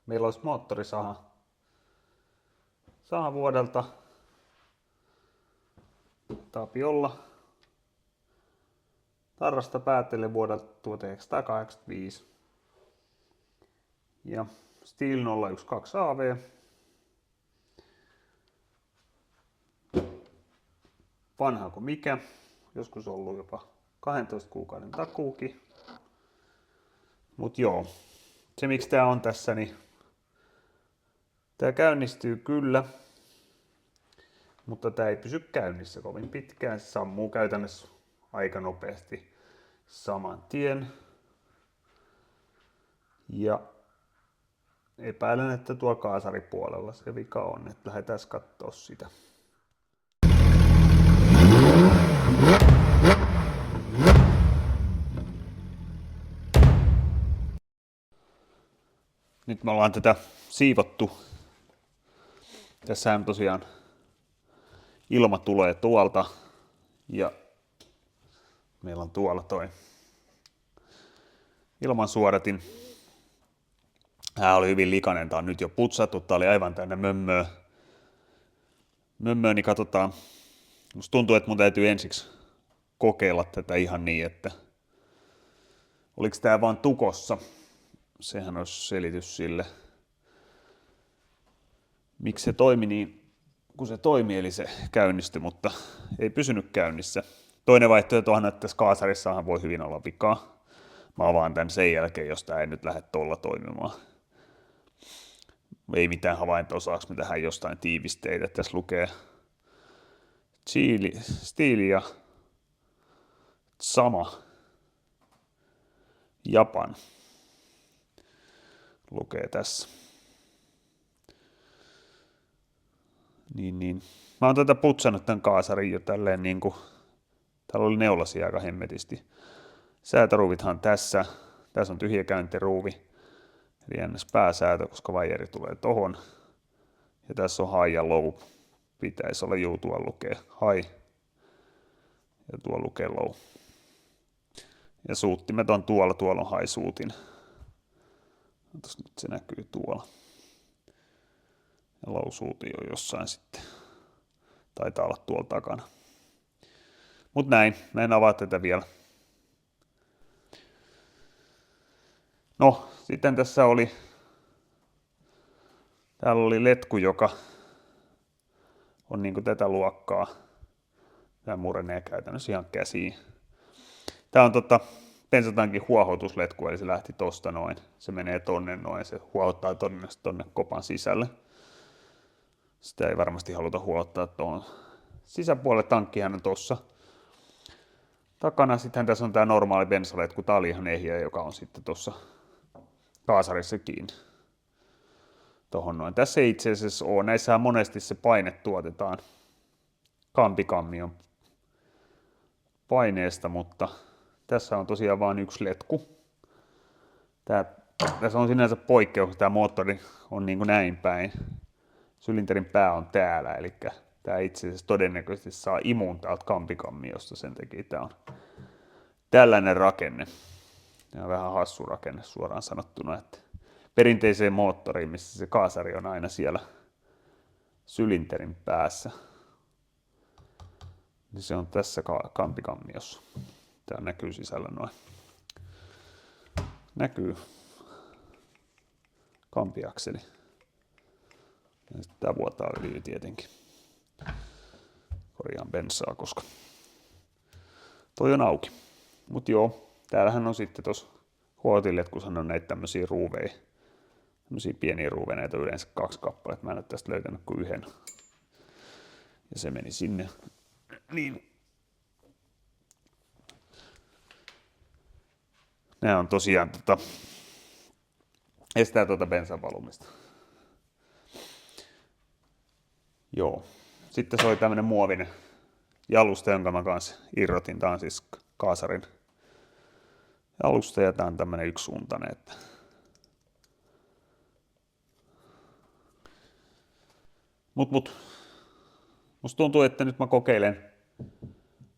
meillä olisi moottorisaha vuodelta Tapiolla Tarrasta päätellen vuodelta 1985 ja Steel 012 AV. Vanha kuin mikä, joskus ollut jopa 12 kuukauden takuukin. Mut joo, se miksi tää on tässä, niin tää käynnistyy kyllä, mutta tää ei pysy käynnissä kovin pitkään. Se sammuu käytännössä aika nopeasti saman tien. Ja epäilen, että tuo kaasaripuolella se vika on, että lähdetään katsoa sitä. Nyt me ollaan tätä siivottu. Tässähän tosiaan ilma tulee tuolta ja meillä on tuolla toi ilmansuodatin. Tää oli hyvin likainen, tää on nyt jo putsattu, tää oli aivan täynnä mömmöä, niin katsotaan. Musta tuntuu, että mun täytyy ensiksi kokeilla tätä ihan niin, että oliko tää vaan tukossa. Sehän olisi selitys sille, miksi se toimi niin, kun se toimi, eli se käynnistyi, mutta ei pysynyt käynnissä. Toinen vaihtoehto on, että tässä kaasarissahan voi hyvin olla vikaa. Mä avaan tän sen jälkeen, jos tää ei nyt lähde tuolla toimimaan. Ei mitään havaintoa, saaks me tähän jostain tiivisteitä. Tässä lukee Steel ja sama Japan. Lukee tässä. Niin. Mä oon tätä putsannut tän kaasarin jo tälleen niinku, täällä oli neulasia aika hemmetisti. Säätöruuvithan tässä on tyhjäkäyntiruuvi, eli ns. Pääsäätö, koska vaijeri tulee tohon. Ja tässä on high ja low, pitäisi olla tuolla lukee high ja tuolla lukee low. Ja suuttimet on tuolla on high suutin. Nyt se näkyy tuolla. Ja low suuti on jossain sitten. Taitaa olla tuolla takana. Mut näin, mä en avaa tätä vielä. No, sitten tässä oli, täällä oli letku, joka on niinku tätä luokkaa. Tää murenee käytännössä ihan käsiin. Tää on bensatankin huohotusletku, eli se lähti tosta noin. Se menee tonne noin, se huohottaa tonne kopan sisälle. Sitä ei varmasti haluta huohottaa tuohon sisäpuolelle. Tankkihan on tossa takana. Sitten tässä on tää normaali bensaletku. Tää oli ihan ehjä, joka on sitten tossa kaasarissa kiinni. Tohon noin. Tässä ei itse asiassa ole. Näissähän monesti se paine tuotetaan kampikammion paineesta, mutta tässä on tosiaan vain yksi letku. Tässä on sinänsä poikkeus, tämä moottori on niin kuin näin päin. Sylinterin pää on täällä, eli tämä itse asiassa todennäköisesti saa imun täältä kampikammiosta, sen takia tämä on tällainen rakenne. Tämä on vähän hassu rakenne suoraan sanottuna, että perinteiseen moottoriin, missä se kaasari on aina siellä sylinterin päässä, niin se on tässä kampikammiossa. Tämä näkyy sisällä noin. Näkyy kampiakseli. Ja sitten tämä vuotaa öljyä tietenkin. Korjaan bensaa, koska toi on auki. Mut joo, täällähän on sitten tuossa huoltiletkussahan on näitä tämmöisiä ruuveja. Tämmöisiä pieniä ruuveja, näitä yleensä 2 kappaletta. Mä en ole tästä löytänyt kuin yhden. Ja se meni sinne. Niin. Nämä on tosiaan estää bensan valumista. Joo. Sitten se oli tämmönen muovinen jalusta, jonka mä kanssa irrotin. Tää on siis kaasarin jalusta ja tää on tämmönen yksisuuntainen. Että musta tuntuu, että nyt mä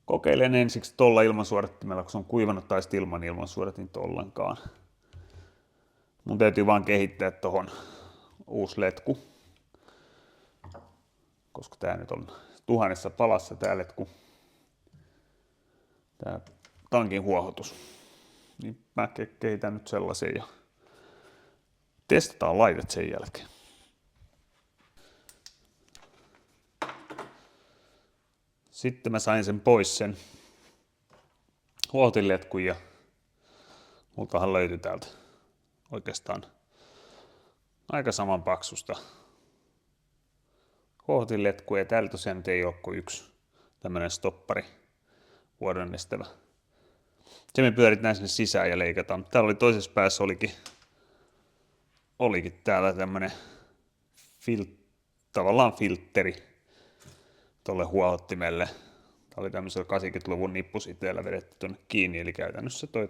kokeilen ensiksi tuolla ilmansuodattimella, kun se on kuivanut tai sitten ilman ilmansuodatinta ollenkaan. Mun täytyy vaan kehittää tohon uusi letku, koska tää nyt on 1000 palassa tää letku, tää tankin huohotus. Niin mä kehitän nyt sellaisen ja testataan laitet sen jälkeen. Sitten mä sain sen pois sen huohotinletkun ja multahan löytyi täältä oikeastaan aika saman paksusta huohotinletku ja täällä tosiaan nyt ei ole kuin yksi tämmönen stoppari vuodonestävä. Se me pyöritään sinne sisään ja leikataan. Täällä oli toisessa päässä olikin täällä tämmönen tavallaan filtteri tolle huohottimelle. Tää oli tämmöisellä 80-luvun nippusiteellä vedetty tonne kiinni, eli käytännössä toi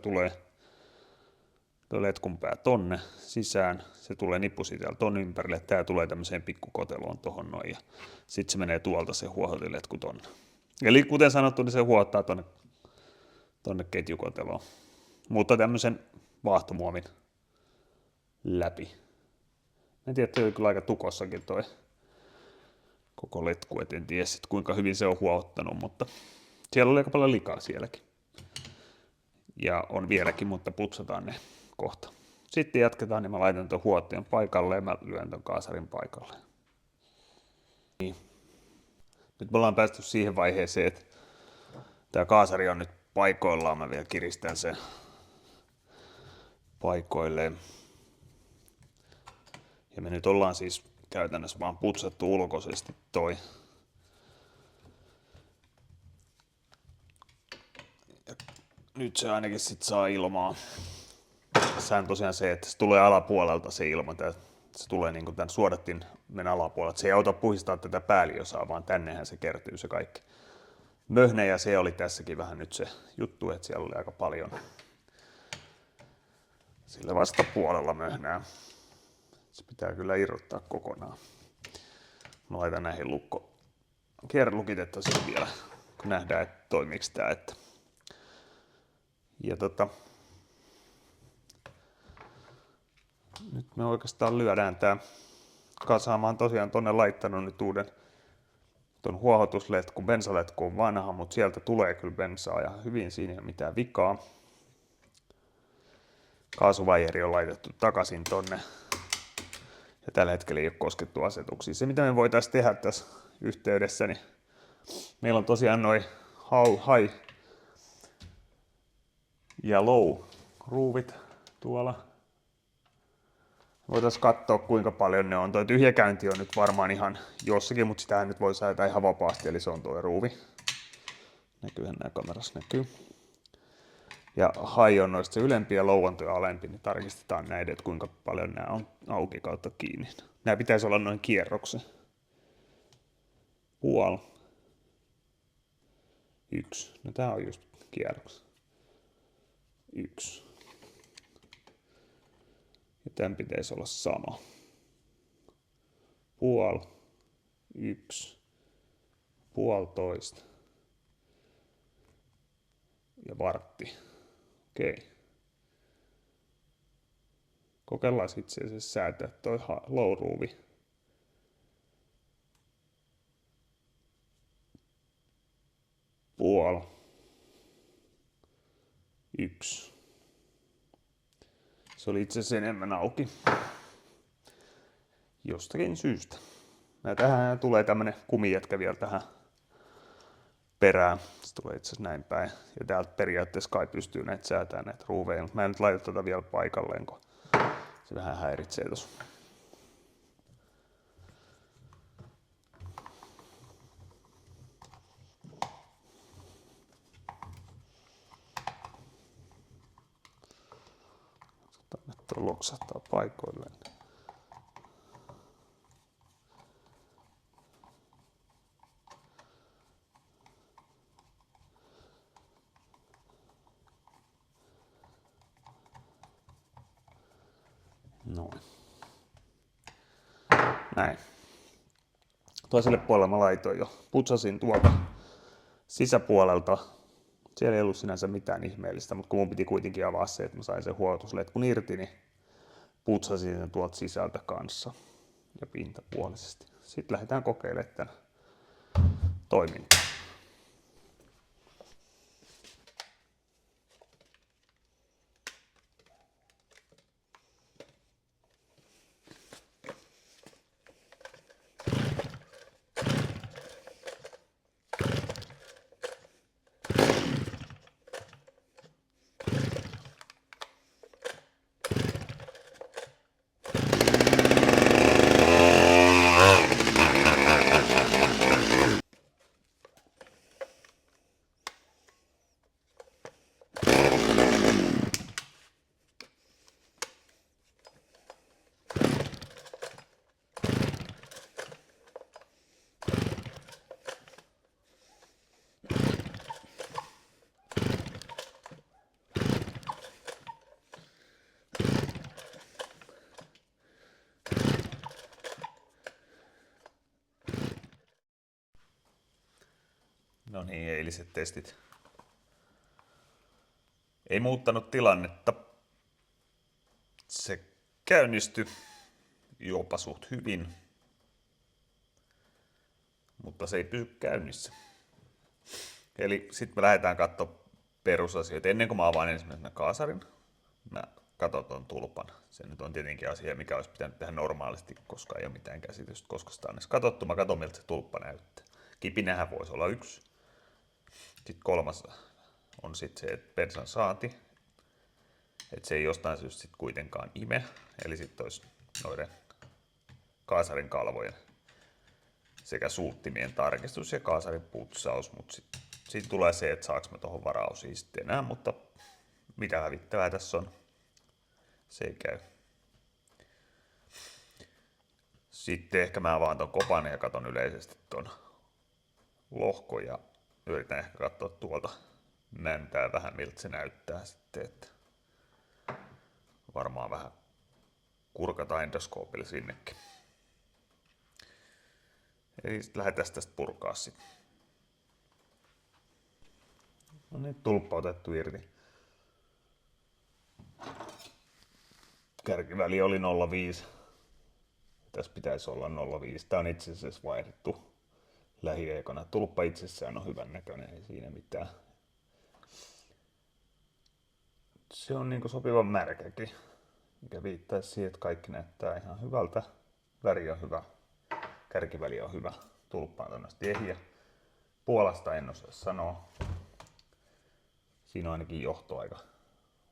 letkun pää tonne sisään, se tulee nippusiteellä tonne ympärille, tää tulee tämmöiseen pikkukoteloon tohon noin ja sit se menee tuolta se huohotinletku tonne. Eli kuten sanottu, niin se huohottaa tonne ketjukoteloon, mutta tämmöisen vaahtomuovin läpi. En tiedä, että oli kyllä aika tukossakin toi koko letku, et en tiedä sit kuinka hyvin se on huohottanut, mutta siellä oli aika paljon likaa sielläkin. Ja on vieläkin, mutta putsataan ne kohta. Sitten jatketaan, niin mä laitan ton huohottimen paikalle ja mä lyön ton kaasarin paikalle. Niin. Nyt me ollaan päästy siihen vaiheeseen, että tää kaasari on nyt paikoillaan. Mä vielä kiristän sen paikoilleen. Ja me nyt ollaan siis käytännössä vaan putsattu ulkoisesti toi. Ja nyt se ainakin sit saa ilmaa. Tässä on tosiaan se, että se tulee alapuolelta se ilma. Se tulee niinku tän suodattimen alapuolelta. Se ei auta puhistaa tätä pääliosaa, vaan tännehän se kertyy se kaikki möhnä. Ja se oli tässäkin vähän nyt se juttu, että siellä oli aika paljon sillä vastapuolella möhnää. Se pitää kyllä irrottaa kokonaan. Mä laitan näihin lukitettaisiin vielä, kun nähdään, että toimiiko tää. Ja nyt me oikeastaan lyödään tää kasaamaan. Tosiaan tonne laittanut nyt uuden ton huohotusletku. Bensaletku on vanha, mutta sieltä tulee kyllä bensaa ja hyvin, siinä ei ole mitään vikaa. Kaasuvaijeri on laitettu takaisin tonne. Ja tällä hetkellä ei ole koskettu asetuksiin. Se mitä me voitaisiin tehdä tässä yhteydessä, niin meillä on tosiaan noin high ja low ruuvit tuolla. Voitaisiin katsoa kuinka paljon ne on. Tuo tyhjäkäynti on nyt varmaan ihan jossakin, mutta sitähän nyt voi säätää ihan vapaasti, eli se on tuo ruuvi. Näkyyhän nämä kamerassa näkyy. Ja high on noista se ylempi ja low on tuo alempi, niin tarkistetaan näiden, että kuinka paljon nämä on auki kautta kiinni. Nämä pitäisi olla noin kierroksen. Puoli. 1. No tää on just kierroksen. 1. Ja tämän pitäisi olla sama. Puoli. 1. 1,5. Ja vartti. Okei. Kokeillaan itse asiassa säätää toi low-ruuvi. Puoli. 1. Se oli itse asiassa enemmän auki. Jostakin syystä. Ja tähän tulee tämmönen kumijätkä vielä tähän perään. Se tulee itse asiassa näin päin. Ja täältä periaatteessa kai pystyy näitä säätämään näitä ruuveja. Mutta mä en nyt laita tätä vielä paikalleen, kun se vähän häiritsee tuossa. Tuo loksahtaa paikoilleen. Noin. Näin. Toiselle puolelle mä laitoin jo. Putsasin tuolta sisäpuolelta. Siellä ei ollut sinänsä mitään ihmeellistä, mutta kun mun piti kuitenkin avaa se, että mä sain sen huoltusletkun irti, niin putsasin sen tuolta sisältä kanssa. ja pintapuolisesti. Sitten lähdetään kokeilemaan tämän toimintaa. No niin, eiliset testit ei muuttanut tilannetta. Se käynnistyi jopa suht hyvin, mutta se ei pysy käynnissä. Eli sitten me lähdetään katsomaan perusasioita. Ennen kuin mä avaan ensimmäisenä kaasarin, mä katson ton tulpan. Se nyt on tietenkin asia, mikä olisi pitänyt tehdä normaalisti, koska ei ole mitään käsitystä, koska sitä on edes katsottu. Mä katson, miltä se tulppa näyttää. Kipinähän voisi olla 1. Sitten 3. on sitten se, että bensan saanti. Että se ei jostain syystä sitten kuitenkaan ime. Eli sitten olisi noiden kaasarin kalvojen sekä suuttimien tarkistus ja kaasarin putsaus. Mutta sitten tulee se, että saaks mä tuohon varausiin sitten enää. Mutta mitä hävittävää tässä on. Se ei käy. Sitten ehkä mä avaan ton kopan ja katon yleisesti ton lohko ja yritän ehkä katsoa tuolta näntää vähän miltä se näyttää sitten, että varmaan vähän kurkata endoskoopilla sinnekin. Eli sitten lähdetään tästä purkaa sitten. No niin, tulppa otettu irti. Kärkiväli oli 0,5. Tässä pitäisi olla 0,5. Tämä on itse asiassa vaihdettu lähiaikoina. Tulppa itsessään on hyvän näköinen, ei siinä mitään. Se on niinku sopivan märkäkin, mikä viittaisi siihen, että kaikki näyttää ihan hyvältä. Väri on hyvä, kärkiväli on hyvä, tulppa on todennäköisesti ehjä. Puolasta en osaa sanoa. Siinä on ainakin johto aika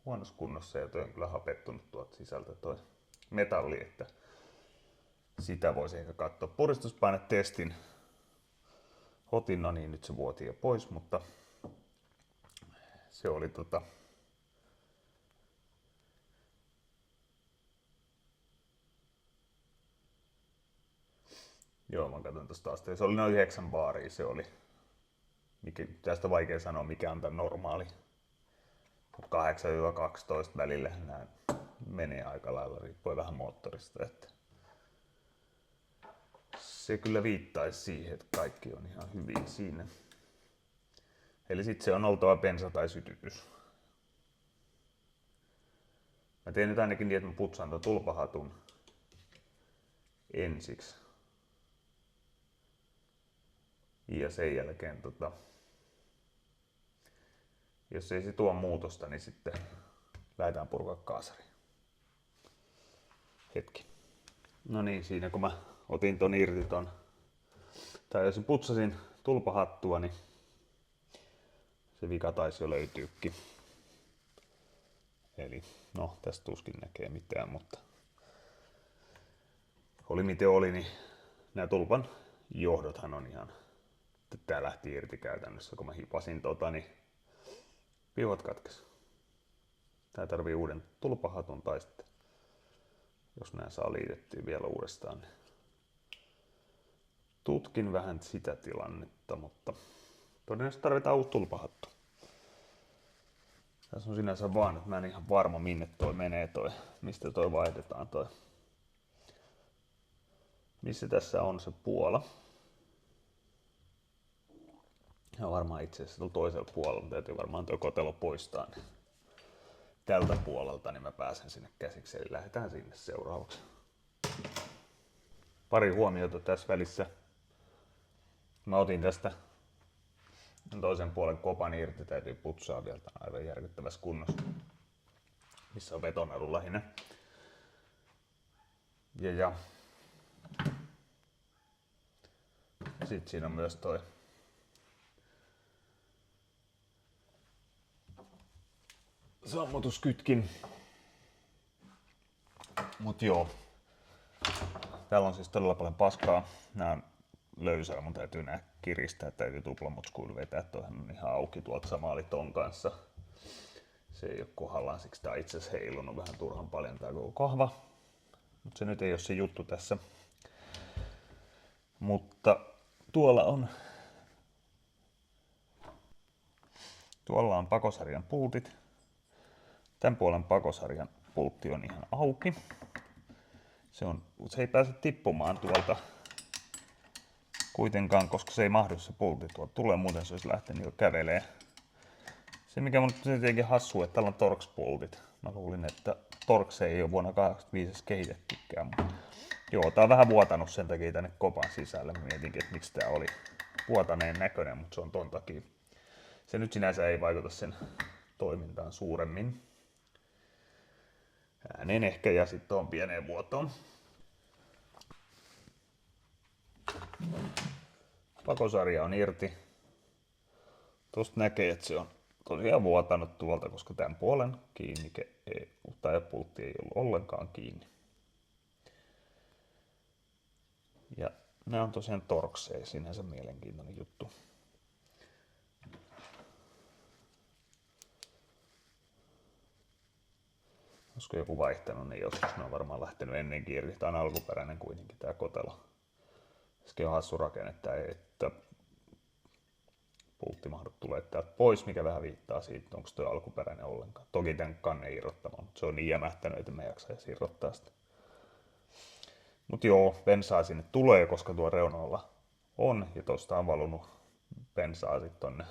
huonossa kunnossa ja toi on kyllä hapettunut tuolta sisältä toi metalli, että sitä voisi ehkä katsoa. Puristuspainet-testin otin, no niin, nyt se vuoti jo pois, mutta se oli joo, mä katson tosta taas. Se oli noin 9 baaria, se oli. Tästä on vaikea sanoa, mikä on tämän normaali. 8-12 välillä nämä menee aika lailla, riippuen vähän moottorista. Että se kyllä viittaisi siihen, että kaikki on ihan hyvin siinä. Eli sitten se on oltava bensa tai sytytys. Mä teen nyt ainakin niin, että mä putsaan tuon tulpahatun ensiksi. Ja sen jälkeen, jos ei se tuo muutosta, niin sitten lähdetään purkaa kaasariin. Hetki. No niin, siinä kun mä otin ton irti tai jos putsasin tulpahattua, niin se vika taisi jo löytyykin. Eli no, tästä tuskin näkee mitään, mutta oli miten oli, niin nämä tulpan johdothan on ihan, tää lähti irti käytännössä, kun mä hipasin niin pivot katkesi. Tää tarvii uuden tulpahatun tai sitten, jos nää saa liitettyä vielä uudestaan, niin tutkin vähän sitä tilannetta, mutta todennäköisesti tarvitaan uusi tulpahattu. Tässä on sinänsä vaan, että mä en ihan varma minne toi menee mistä toi vaihdetaan missä tässä on se puola. Ja varmaan itse asiassa tuolla toisella puolella täytyy varmaan tuo kotelo poistaa. Niin tältä puolelta niin mä pääsen sinne käsiksi, eli lähdetään sinne seuraavaksi. pari huomiota tässä välissä. Mä otin tästä toisen puolen kopan irti, täytyy putsaa vielä, aivan järkyttävässä kunnossa, missä on vetonaru lähinnä. Ja sitten siinä on myös toi sammutuskytkin. Mut joo, täällä on siis todella paljon paskaa. Nää on löysää, mun täytyy nää kiristää, täytyy tuplamutskuilla vetää, toihan on ihan auki tuolta sama oli ton kanssa. Se ei oo kohdallaan, siksi tää on itse asiassa heilunut vähän turhan paljon tää koko kahva. Mut se nyt ei oo se juttu tässä. Mutta tuolla on pakosarjan pultit. Tän puolen pakosarjan pultti on ihan auki. Se ei pääse tippumaan tuolta kuitenkaan, koska se ei mahdu se pultti tuolta. Tulee muuten se olisi lähtenyt jo kävelee. Se mikä mun nyt jotenkin hassua, että täällä on Torx-pultit. Mä luulin, että Torx ei ole vuonna 1985 kehitettykään. Joo, tää on vähän vuotanut sen takia tänne kopan sisälle. Mä mietinkin, että miksi tää oli vuotaneen näköinen, mutta se on ton takia. Se nyt sinänsä ei vaikuta sen toimintaan suuremmin. Ääneen ehkä ja sitten tuohon pieneen vuotoon. Pakosarja on irti. Tuosta näkee, että se on tosiaan vuotanut tuolta, koska tämän puolen kiinnike tai pultti ei ollut ollenkaan kiinni. Ja nämä on tosiaan Torxeja, sinänsä mielenkiintoinen juttu. Olisiko joku vaihtanut, niin joskus ne on varmaan lähtenyt ennenkin irti. Tämä on alkuperäinen kuitenkin tämä kotelo. Sekin on hassu rakenne, että pulttimahdot tulee täältä pois, mikä vähän viittaa siitä, onko tuo alkuperäinen ollenkaan. Toki tämän kannen irrottamaan, mutta se on niin jämähtänyt, että me jaksaisi irrottaa sitä. Mutta joo, bensaa sinne tulee, koska tuo reunalla on, ja tuosta on valunut bensaa sitten tonne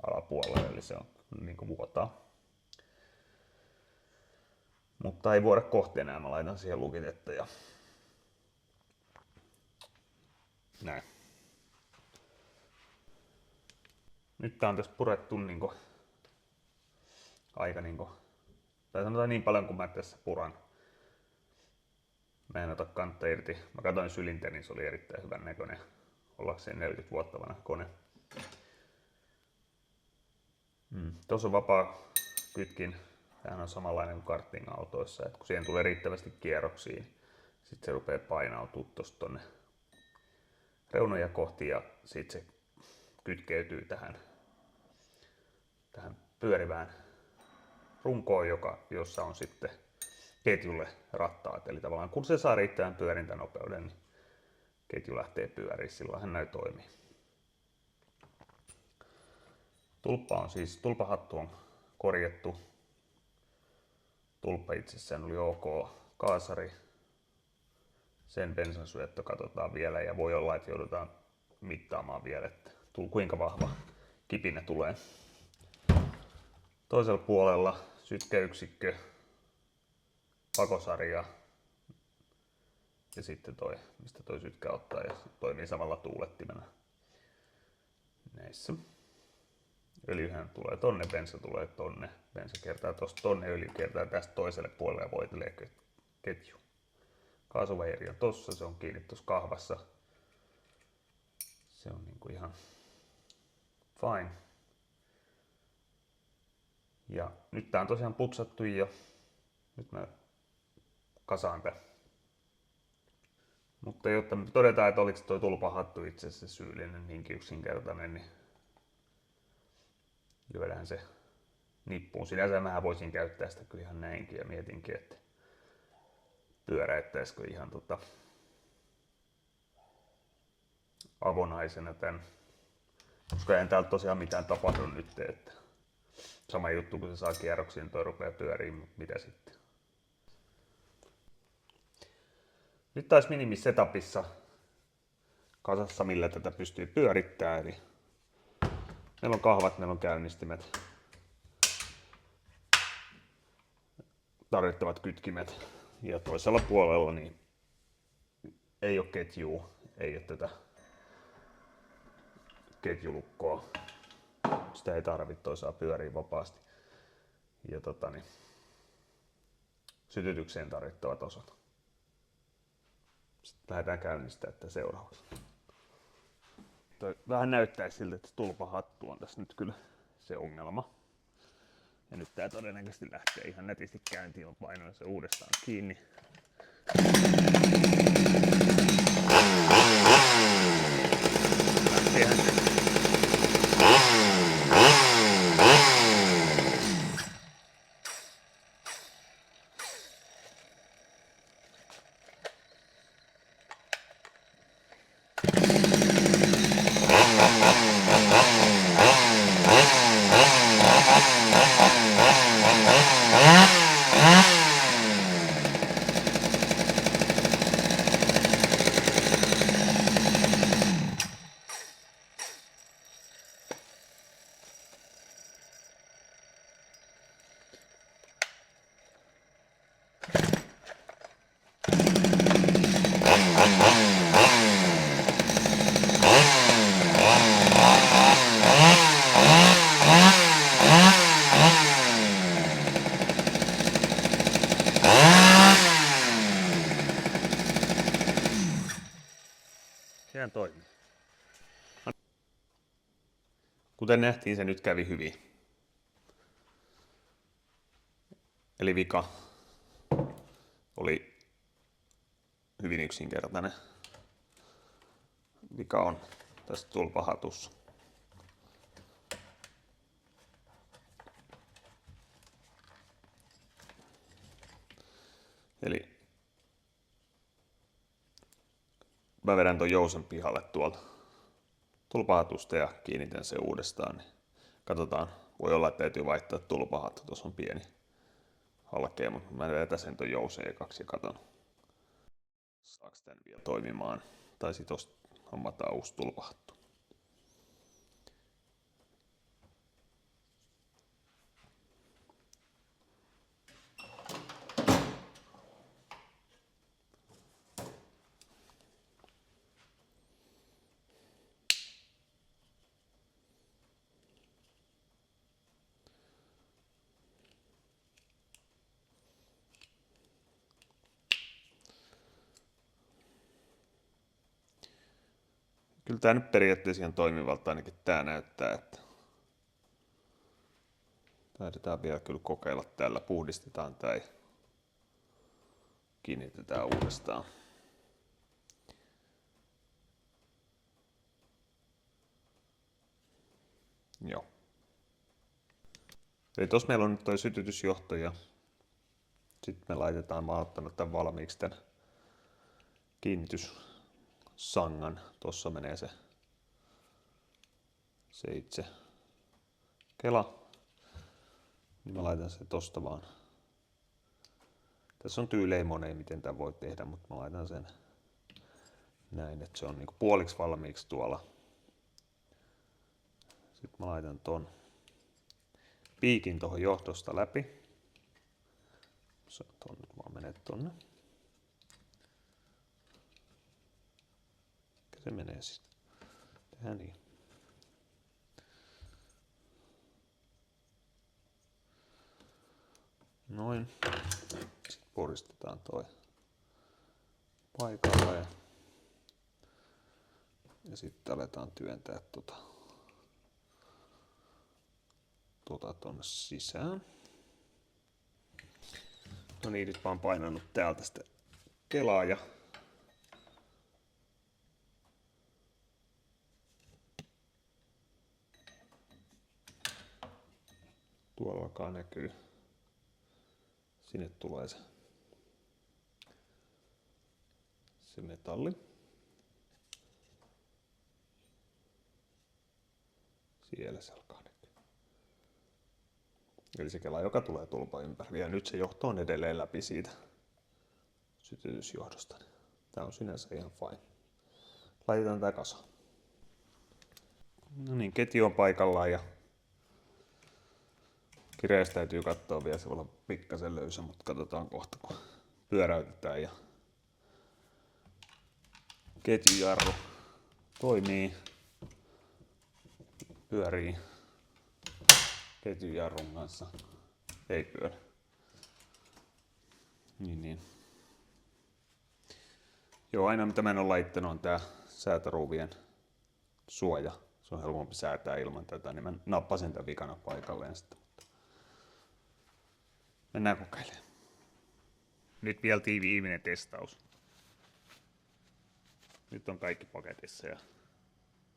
alapuolelle, eli se on niin kuin vuotaa. Mutta ei vuoda kohti enää, mä laitan siihen lukitetta ja näin. Nyt tää on tässä purettu aika tai sanotaan niin paljon kuin mä tässä puran. Mä en ota kantta irti. Mä katsoin sylinterin, niin se oli erittäin hyvän näköinen. Ollakseen 40 vuotta vanha kone. Tuossa on vapaa kytkin. Tämähän on samanlainen kuin karting-autoissa, että kun siihen tulee riittävästi kierroksia, niin sitten se rupeaa painautumaan tuosta tonne reunoja kohti ja sitten se kytkeytyy tähän pyörivään runkoon, jossa on sitten ketjulle rattaat. Eli tavallaan kun se saa riittävän pyörintänopeuden, niin ketju lähtee pyöriin, silloinhan näin toimii. Tulpahattu on korjattu. Tulppa itsessään oli ok. Kaasari, sen bensansyöttö katsotaan vielä ja voi olla, että joudutaan mittaamaan vielä, että kuinka vahva kipinä tulee. Toisella puolella sytkäyksikkö, pakosarja ja sitten mistä toi sytkä ottaa ja toimii samalla tuulettimena näissä. Öljyhän tulee tonne, bensa tulee tonne. Bensa kertaa tosta tonne, öljy kertaa tästä toiselle puolelle ja voitelee ketju. Kaasuvajeri on tossa, se on kiinni tuossa kahvassa. Se on niinku ihan fine. Ja nyt tää on tosiaan putsattu jo. Nyt mä kasaan tän. Mutta jotta me todetaan, että oliko toi tulpahattu itse asiassa syyllinen niinkin yksinkertainen, niin lyödään se nippuun. Sinänsä mä voisin käyttää sitä kyllä ihan näinkin ja mietinkin, että pyöräyttäisikö ihan avonaisena tän. Koska ei täältä tosiaan mitään tapahdu nyt, että sama juttu kun se saa kierroksiin, niin toi rupeaa pyöriin, mitä sitten. Nyt taas minimisetupissa kasassa, millä tätä pystyy pyörittämään. Eli meillä on kahvat, meillä on käynnistimet, tarvittavat kytkimet ja toisella puolella niin ei ole ketjua, ei ole tätä ketjulukkoa. Sitä ei tarvitse, toi saa pyöriä vapaasti. Ja sytytykseen tarvittavat osat. Sitten lähdetään käynnistämään tätä seuraavaksi. Toi vähän näyttää siltä, että tulpahattu on tässä nyt kyllä se ongelma. Ja nyt tää todennäköisesti lähtee ihan nätisti käyntiin, on painoin se uudestaan kiinni. Lähteehän se. Sehän toimii. Kuten nähtiin, se nyt kävi hyvin. Eli vika oli hyvin yksinkertainen. Vika on tässä tulpahatussa. Eli mä vedän ton jousen pihalle tuolta tulpahatusta ja kiinnitän se uudestaan. Niin katsotaan, voi olla, että täytyy vaihtaa tulpahattu. Tuossa on pieni halkea, mutta mä vedän sen ton jousen ekaksi ja katon, saako tän vielä toimimaan. Tai sit tosta hommataan uusi tulpahattu. Kyllä tää nyt periaatteessa ihan toimivalta ainakin tää näyttää, että taidetaan vielä kyllä kokeilla tällä. Puhdistetaan tää ja kiinnitetään uudestaan. Joo. Eli tossa meillä on nyt toi sytytysjohto ja sitten me laitetaan, mä oon ottanut tän valmiiksi tän kiinnityssangan. Tossa menee se itse kela. Niin mä laitan sen tosta vaan. Tässä on tyylejä monia, miten tää voi tehdä, mutta mä laitan sen näin, että se on niinku puoliksi valmiiksi tuolla. Sitten mä laitan ton piikin tuohon johdosta läpi. Se on nyt vaan menee tonne. Se menee sitten. Tehdään niin. Noin. Sitten puristetaan toi paikalle ja sitten aletaan työntää tonne sisään. No niin, nyt mä oon painanut täältä sitä kelaa ja tuolla alkaa näkyy. Sinne tulee se metalli. Siellä se alkaa näkyä. Eli se kela, joka tulee tulpan ympäri. Ja nyt se johto on edelleen läpi siitä sytytysjohdosta. Tää on sinänsä ihan fine. Laitetaan tää kasaan. No niin, ketju on paikallaan ja kireys täytyy katsoa vielä, se voi olla pikkasen löysä, mutta katsotaan kohta kun pyöräytetään ja ketjujarru toimii, pyörii ketjujarrun kanssa, ei pyörä. Niin. Joo, aina mitä mä en ole laittanut on tää säätöruuvien suoja. Se on helpompi säätää ilman tätä, niin mä nappasin tämän vikana paikalleen sitten. Mennään kokeilemaan. Nyt vielä viimeinen testaus. Nyt on kaikki paketissa ja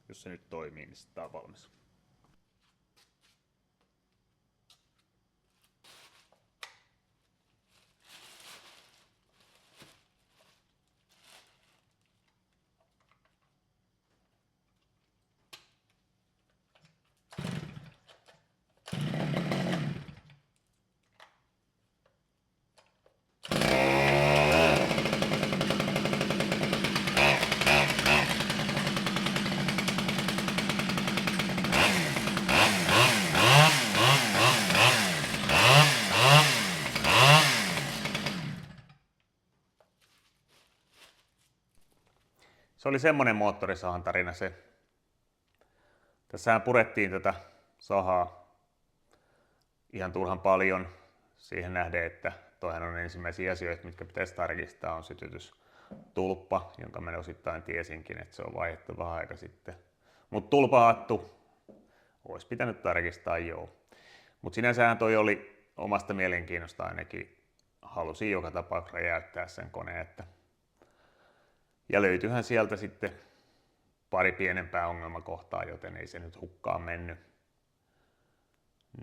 jos se nyt toimii, niin sitten tää on valmis. Se oli semmonen moottorisahan tarina se. Tässähän purettiin tätä sahaa ihan turhan paljon siihen nähden, että toihan on ensimmäisiä asioita, mitkä pitäisi tarkistaa, on sytytystulppa, jonka mä osittain tiesinkin, että se on vaihdettu vähän aika sitten. Mutta tulpahattu olisi pitänyt tarkistaa, joo. Mutta sinänsähän toi oli omasta mielenkiinnosta ainakin, halusin joka tapauksessa räjäyttää sen koneen. Ja löytyyhän sieltä sitten pari pienempää ongelmakohtaa, joten ei se nyt hukkaan mennyt.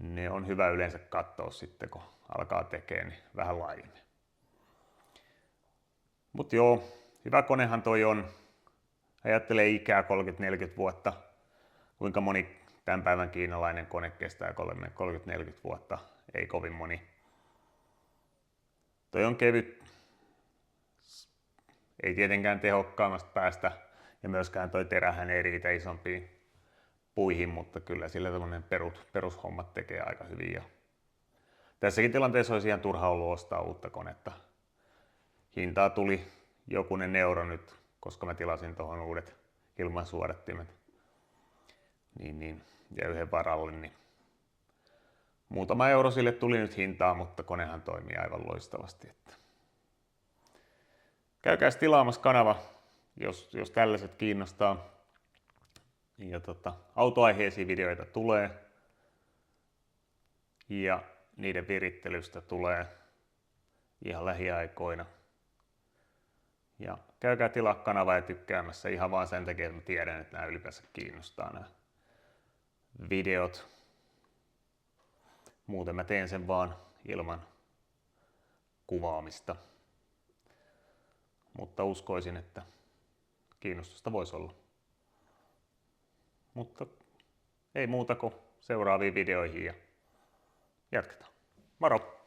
Ne on hyvä yleensä katsoa sitten, kun alkaa tekemään niin vähän laajemmin. Mutta joo, hyvä konehan toi on. Ajattelee ikää 30-40 vuotta. Kuinka moni tämän päivän kiinalainen kone kestää 30-40 vuotta? Ei kovin moni. Toi on kevyt. Ei tietenkään tehokkaammasta päästä. Ja myöskään toi terähän ei riitä isompiin puihin, mutta kyllä sillä tämmöinen perushommat tekee aika hyvin. Ja tässäkin tilanteessa olisi ihan turha ollut ostaa uutta konetta. Hintaa tuli jokunen euro nyt, koska mä tilasin tuohon uudet ilmansuodattimet. Ja yhden varalle, niin muutama euro sille tuli nyt hintaa, mutta konehan toimii aivan loistavasti. Käykääs tilaamassa kanava, jos tällaiset kiinnostaa. Ja autoaiheisia videoita tulee ja niiden virittelystä tulee ihan lähiaikoina. Ja käykää tilaa kanavaa ja tykkäämässä ihan vaan sen takia, että mä tiedän, että nämä ylipäänsä kiinnostaa nämä videot. Muuten mä teen sen vaan ilman kuvaamista. Mutta uskoisin, että kiinnostusta voisi olla. Mutta ei muuta kuin seuraaviin videoihin ja jatketaan. Moro!